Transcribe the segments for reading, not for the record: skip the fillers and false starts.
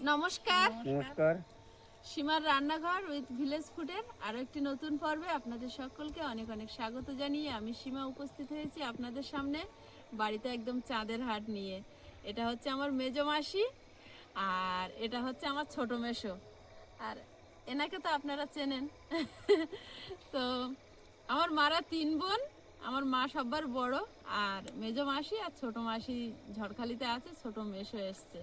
নমস্কার। নমস্কার। সীমার রান্নাঘর উইথ ভিলেজ ফুডের আরো একটি নতুন পর্বে আপনাদের সকলকে অনেক অনেক স্বাগত জানিয়ে আমি সীমা উপস্থিত হয়েছি আপনাদের সামনে বাড়িতে একদম চাঁদের হাট নিয়ে। এটা হচ্ছে আমার মেজো মাসি আর এটা হচ্ছে আমার ছোট মেশো। আর এনাকে তো আপনারা চেনেন। তো আমার মারা 3 বোন, আমার মা সবার বড়, আর মেজো মাসি আর ছোট মাসি ঝড়খালিতে আছে, ছোট মেশো এসছে।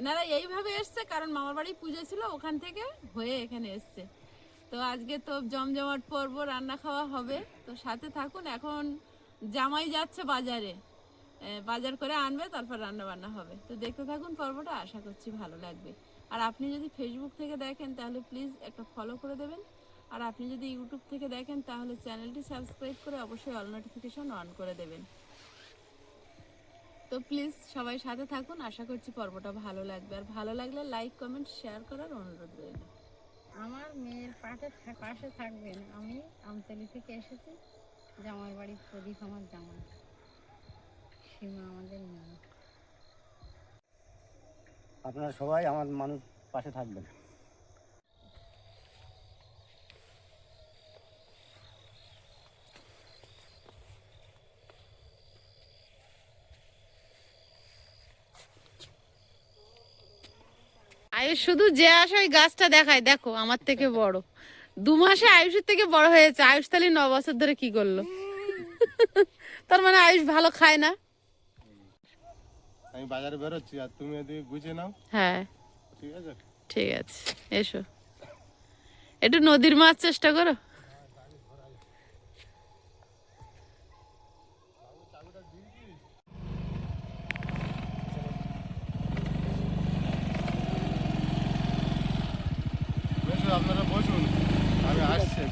এনারা এইভাবে এসছে কারণ মামার বাড়ি পুজো ছিল, ওখান থেকে হয়ে এখানে এসছে। তো আজকে তো জমজমাট পর্ব, রান্না খাওয়া হবে, তো সাথে থাকুন। এখন জামাই যাচ্ছে বাজারে, বাজার করে আনবে, তারপর রান্না বান্না হবে। তো দেখতে থাকুন পর্বটা, আশা করছি ভালো লাগবে। আর আপনি যদি ফেসবুক থেকে দেখেন তাহলে প্লিজ একটা ফলো করে দেবেন, আর আপনি যদি ইউটিউব থেকে দেখেন তাহলে চ্যানেলটি সাবস্ক্রাইব করে অবশ্যই অল নোটিফিকেশন অন করে দেবেন। তো প্লিজ সবাই সাথে থাকুন, আশা করছি পর্বটা ভালো লাগবে। আর ভালো লাগলে লাইক কমেন্ট শেয়ার করার অনুরোধ রইল। আমার মেয়ের পাশে থাকবেন। আমি আমতলী থেকে এসেছি, জামাই বাড়ির প্রদীপ আমার জামাই, সীমা আমাদের মেয়ে। আপনারা সবাই আমার মানুষ পাশে থাকবেন। আয়ুষ শুধু যে আসে ওই গাছটা দেখায়, দেখো আমার থেকে বড়। 2 মাসে আয়ুষের থেকে বড় হয়েছে। আয়ুষ তাহলে 9 বছর ধরে কি করলো? তার মানে আয়ুষ ভালো খায় না। আমি বাজারে বেরোচ্ছি আর তুমি এদিকে গুছিয়ে নাও। হ্যাঁ ঠিক আছে, ঠিক আছে, এসো একটু নদীর মাছ চেষ্টা করো। বেশ, আপনারা বসুন, আমি আসছি।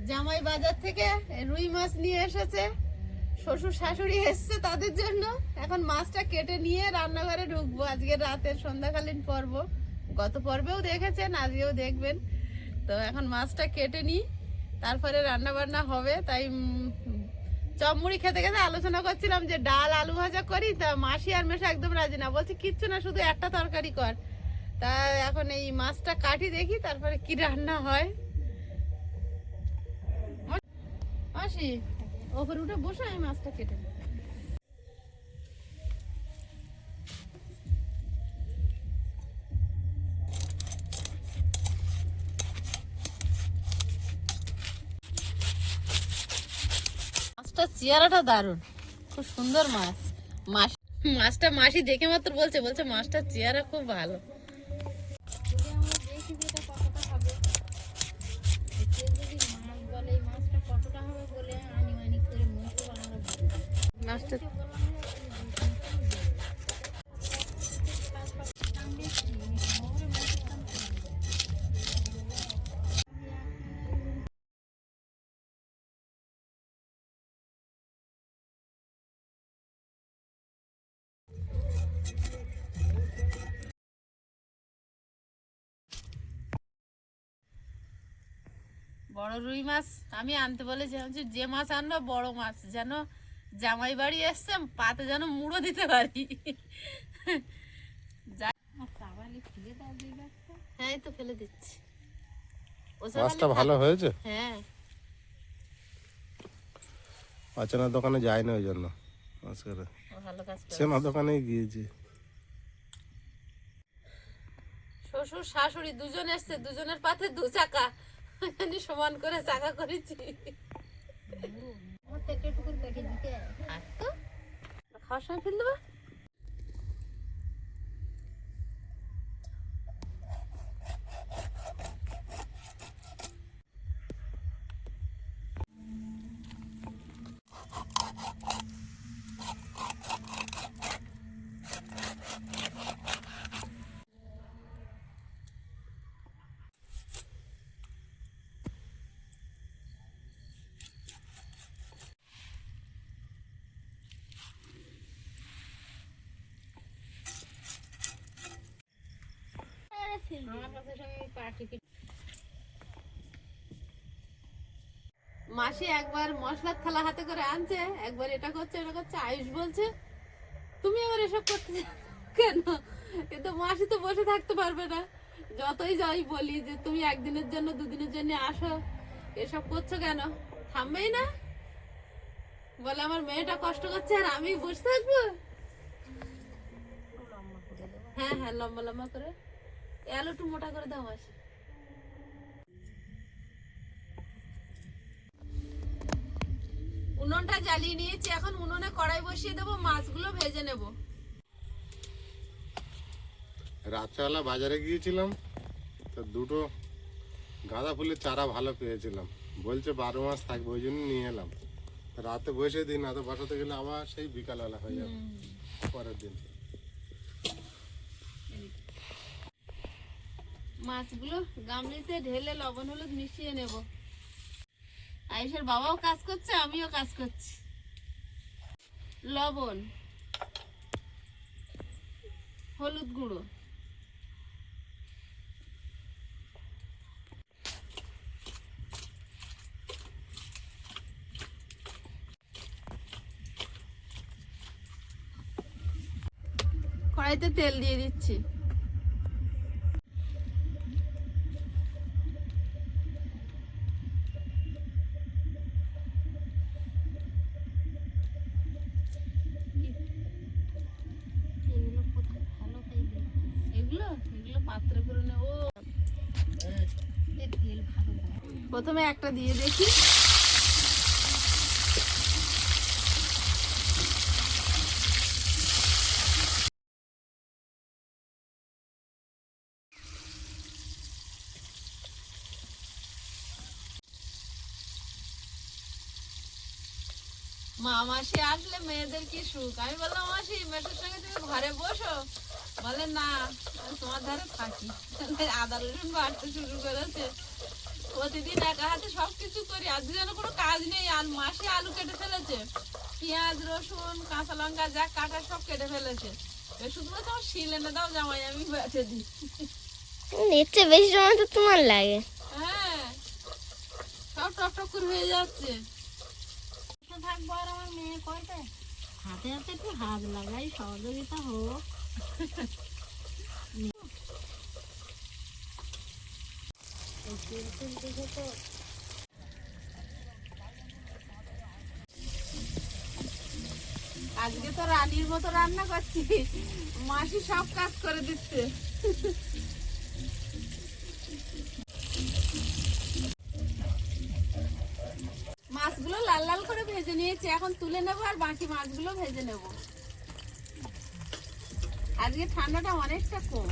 জামাই বাজার থেকে রুই মাছ নিয়ে এসেছে, শ্বশুর শাশুড়ি এসছে তাদের জন্য। এখন মাছটা কেটে নিয়ে রান্নাঘরে ঢুকবো। আজকে রাতের সন্ধ্যাকালীন পর্ব, গত পর্বেও দেখেছেন, আজকেও দেখবেন। তো এখন মাছটা কেটে নিই, তারপরে রান্না বান্না হবে। তাই চপ মুড়ি খেতে খেতে আলোচনা করছিলাম যে ডাল আলু ভাজা করি। তা মাসি আর মেশো একদম রাজি না, বলছে কিচ্ছু না, শুধু একটা তরকারি কর। তা এখন এই মাছটা কাটি, দেখি তারপরে কি রান্না হয়। মাসি ওপরে উঠে বসে আমি মাছটা কেটে নিই। মাছটার চেহারাটা দারুণ, খুব সুন্দর মাছ। মাছটা মাসি দেখে মাত্র বলছে মাছটার চেহারা খুব ভালো। আমরা দেখি যেটা কতটা হবে, কেউ যদি মাছ বলে এই মাছটা কতটা হবে বলে আনি করে মুখে বানানো মাছটা বড় রুই মাছ আমি আনতে বলেছিলাম, যে মাছ আনবো বড় মাছ, যেন জামাই বাড়ি এসছে পাতে যেন মুড়ো দিতে পারি। হ্যাঁ এই তো ফেলে দিচ্ছি। মাছটা ভালো হয়েছে। হ্যাঁ আচানার দোকানে যাই না, ওই জন্য আজকের ভালো কাজ করে। সেনা দোকানেই গিয়েছি। শ্বশুর শাশুড়ি দুজন এসছে, দুজনের পাতে 2 চাকা, এখানে সমান করে চাকা করেছি। আমার তো একটু করে কেটে দিতে। আর তো খাওয়ার সময় ফেল দেবো। আমার কাছে সঙ্গে পাটি মাসি একবার মশলার থালা হাতে করে আনছে, একবার এটা করছে এটা করছে। আয়ুষ বলছে তুমি আবার এসব করতে কেন? এ তো মাসি তো বসে থাকতে পারবে না। যতই যাই বলি যে তুমি একদিনের জন্য দুদিনের জন্য আসো, এসব করছো কেন? থামবেই না, বলে আমার মেয়েটা কষ্ট করছে আর আমি বসে থাকবো। হ্যাঁ হ্যাঁ, লম্বা লম্বা করে। আলু একটু মোটা করে দাও মাসি। উনুনটা জ্বালিয়ে নিয়েছি, এখন উনুনে কড়াই বসিয়ে দেবো, মাছগুলো ভেজে নেব। রাত্রেবেলা বাজারে গিয়েছিলাম, তো দুটো গাঁদা ফুলের চারা ভালো পেয়েছিলাম, বলছে 12 মাস থাকবে, ওই জন্য নিয়ে এলাম। রাতে বসে দিন, রাতে বসাতে গেলে আবার সেই বিকালবেলা হয়ে যাবে পরের দিন। মাছগুলো গামলিতে ঢেলে লবণ হলুদ মিশিয়ে নেব। আয়েশের বাবাও কাজ করছে, আমিও কাজ করছি। লবণ, হলুদ গুঁড়ো, কড়াইতে তেল দিয়ে দিচ্ছি। এগুলো এগুলো পাত্রে করে নেব। প্রথমে একটা দিয়ে দেখি। মা মাসি আসলে মেয়েদের কি সুখ। আমি বললাম মাসি মেয়েদের সঙ্গে তুমি ঘরে বসো, বলে না আমি তোমার ধারে থাকি। আদা রসুন বাড়তে শুরু করেছে। প্রতিদিন একা হাতে সবকিছু করি, আজ যেন কোনো কাজ নেই। আর মাসি আলু কেটে ফেলেছে, পেঁয়াজ রসুন কাঁচা লঙ্কা যা কাটা সব কেটে ফেলেছে। শুধুমাত্র আমার শিল এনে দাও জামাই, আমি বেটে দিই। এর চেয়ে বেশি সময় তো তোমার লাগে। হ্যাঁ, সব টক টক করে হয়ে যাচ্ছে। থাকবো আর আমার মেয়ে কয়টা হাতে হাতে একটু হাত লাগাই, সহযোগিতা হোক। আজকে তো রানীর মতো রান্না করছি, মাসি সব কাজ করে দিচ্ছে। মাছগুলো লাল লাল করে ভেজে নিয়েছি, এখন তুলে নেবো আর বাকি মাছগুলো ভেজে নেব। আজকে ঠান্ডাটা অনেকটা কম।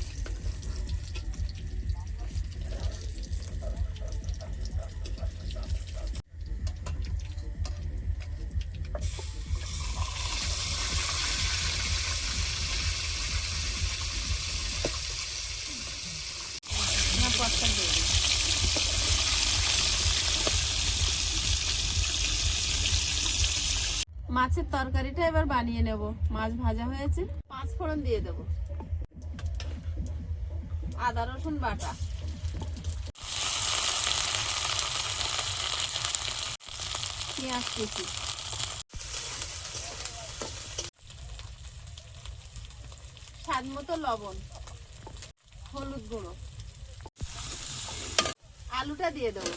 মাছের তরকারিটা এবার বানিয়ে নেব। মাছ ভাজা হয়েছে, 5 ফোড়ন দিয়ে দেব, আদা রসুন বাটা, পেঁয়াজ কুচি, স্বাদ মতো লবণ, হলুদ গুঁড়ো, আলুটা দিয়ে দেবো।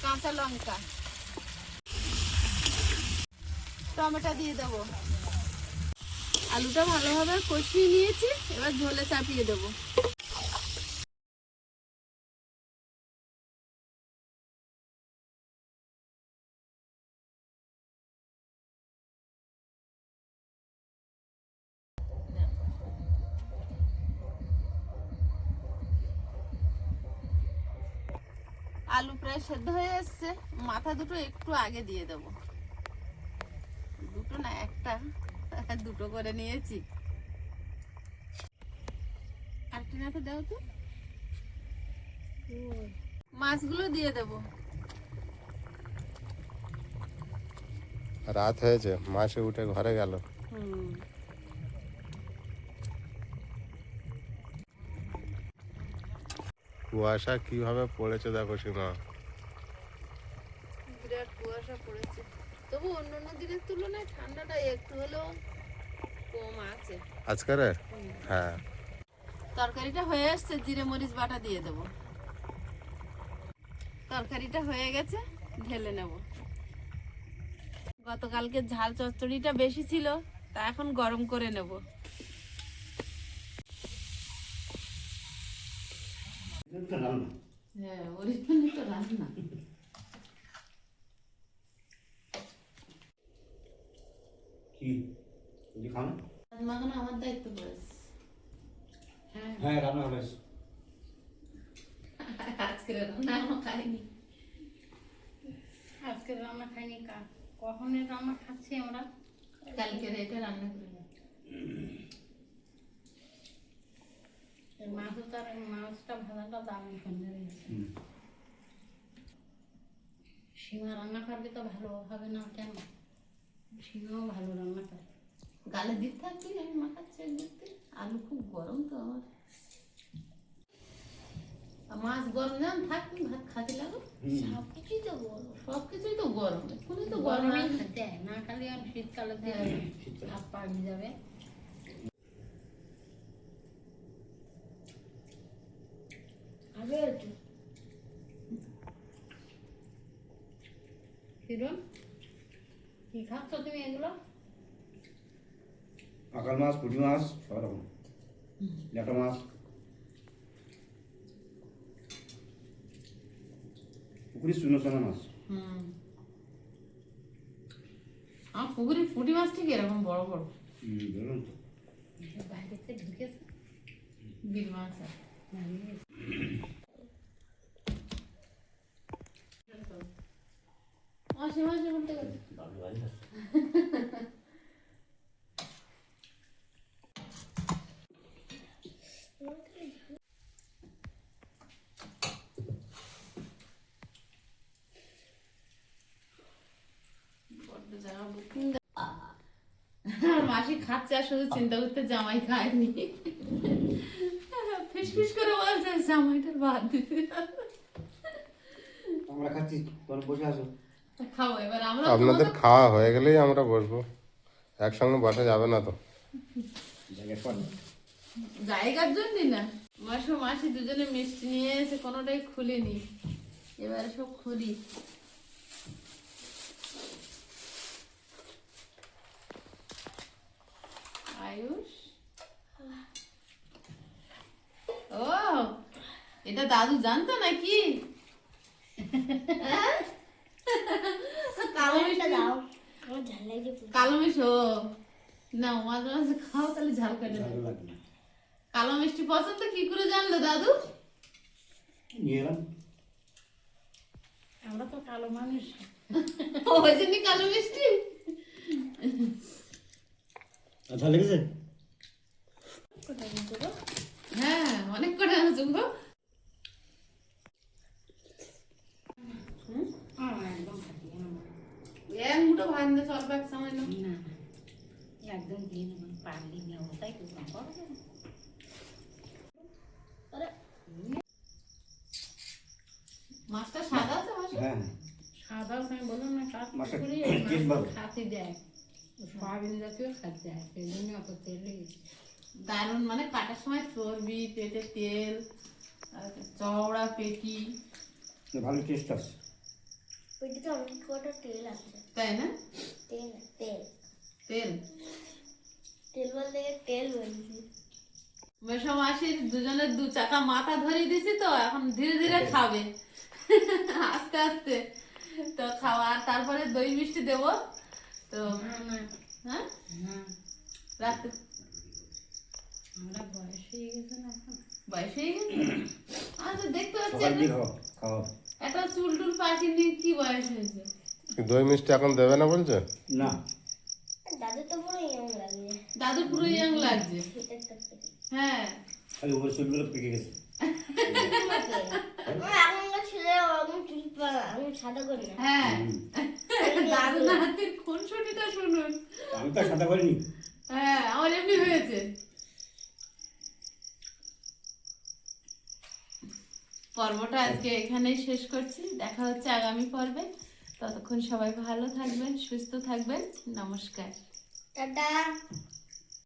কাঁচা লঙ্কা, টমেটো দিয়ে দেবো। আলুটা ভালোভাবে কষিয়ে নিয়েছি, এবার ঝোলে চাপিয়ে দেবো। আলু প্রায় সেদ্ধ হয়ে এসছে, মাথা দুটো একটু আগে দিয়ে দেবো। দুটো না, একটা, দুটো করে নিয়েছি। আর টিনাতে দাও তো। মাছগুলো দিয়ে দেবো। রাত হয়েছে, মাসে উঠে ঘরে গেল। কুয়াশা কিভাবে পড়েছে দেখো সীমা। বিরাট কুয়াশা পড়েছে, তবু অন্যান্য দিনের তুলনায় ঠান্ডাটা একটু হলেও কম আছে আজকের। হ্যাঁ, তরকারিটা হয়ে আসছে, জিরে মরিচ বাটা দিয়ে দেবো। তরকারিটা হয়ে গেছে, ঢেলে নেব। গতকালকে ঝাল চচ্চড়িটা বেশি ছিল, তা এখন গরম করে নেব। হ্যাঁ, অরিজিনালি তো রান্না। কি তুমি খাও না? মাখানো আমার দায়িত্ব পড়েছে। হ্যাঁ রান্না হলে আজকে রান্না এখনো খাইনি। আজকে রান্না খাইনি, কখনের রান্না খাচ্ছি আমরা। কালকে এটা রান্না করে নেব। মাছটা ভাজাটা দারুণ সুন্দর হয়েছে। সীমা রান্না করবে তো ভালো হবে না কেন? সীমাও ভালো রান্না করে। গালে দিক থাকবি, আমি মাখাচ্ছি দেখতে। আলু খুব গরম তো আমার। আর মাছ গরম যেমন থাকবি, ভাত খাতে লাগো। সবকিছুই তো বলো। সবকিছুই তো গরম, এখনই তো গরম। গরমেই খেতে হয়, না খালি আর শীতকালে দিয়ে হাত পা ভিজে যাবে। আগে একটু হিরণ, কি খাচ্ছ তুমি এগুলো? আকাল মাছ, পুঁটি মাছ, সব রকম, ল্যাটা মাছ, পুকুরি চুনো চুনো মাছ। আমার পুকুরের পুঁটি মাছ ঠিক এরকম বড় বড়। বলুন তো বাইরেতে ঢুকেছে বিল মাছ আছে। মাসে মাসে বলতে গেছে। মাসি খাচ্ছে আর শুধু চিন্তা করতে জামাই খায়নি। ফিসফিস করে বলছে জামাইটার বাদ দিতে। আমরা খাচ্ছি, তোমরা বসে আসো। খাবো এবার আমরা। আপনাদের খাওয়া হয়ে গেলেই আমরা বসবো, একসঙ্গে বসা যাবে না তো। জায়গা পর জায়গার জন্যই না, মাসু মাসি দুজনে মিষ্টি নিয়ে এসে কোনোটাই খুলিনি, এবারে সব খুলি। আয়ুষ, ও এটা দাদু জানতো নাকি? কালো মিষ্টি দাও, আমার ঝাল লাগছে। কালো মিষ্টি, ও না মাঝে মাঝে খাও তাহলে ঝাল কেটে ভালো দেবে। লাগে না, কালো মিষ্টি পছন্দ কি করে জানলো দাদু? নিয়ে এলাম। আমরা তো কালো মানুষ। ওই জন্য কালো মিষ্টি। আচ্ছা লেগেছে? হ্যাঁ অনেক কটা আছে গো। একদম খাচ্ছি না, এক মুঠো ভাত দিয়ে অল্প এক সময় না। না একদম দিয়ে নেব, পারলি নেব তাই তো করবো। মাছটা সাদা আছে মাছ? হ্যাঁ সাদা আমি বললাম না, কাজ মাছটা করি তেল ভালো। খাতি দেয়, সয়াবিন জাতীয় খাতে দেয়, সেই জন্য অত তেল লেগেছে। দারুন, মানে কাটার সময় চর্বি, পেটে তেল, আর চওড়া পেটি, ভালো টেস্ট আছে। ওইদিকে অনেক কটা তেল আছে। তাই না? তেল না, তেল। তেল তেল বলতে তেল বলছি। মেশো মাসির দুজনের দু চাকা মাথা ধরিয়ে দিছি তো, এখন ধীরে ধীরে খাবে আস্তে আস্তে তো খাওয়া। আর তারপরে দই মিষ্টি দেবো তো। না না হ্যাঁ না, রাতে আমরা বয়স হয়ে গেছে না এখন। বয়স হয়ে গেছে। আচ্ছা দেখতে পাচ্ছি সকাল দিয়ে খাও খাও। একটা চুল টুল পাকিনি, কি বয়স হয়েছে? দই মিষ্টি এখন দেবে না বলছে? না দাদু তো পুরো ইয়ং লাগে। দাদু পুরো ইয়াং লাগছে। এটা একটা হ্যাঁ খালি উপরে চুলগুলো পেকে গেছে। এখনকার ছেলে ওরকম চুল পায় না, আমি সাদা করি না। হ্যাঁ দারুণ হাতের খুনসুটিটা শুনুন। আমি তো সাদা করিনি। হ্যাঁ আমার এমনি হয়েছে। পর্বটা আজকে এখানেই শেষ করছি, দেখা হচ্ছে আগামী পর্বে। ততক্ষণ সবাই ভালো থাকবেন, সুস্থ থাকবেন। নমস্কার। টাটা।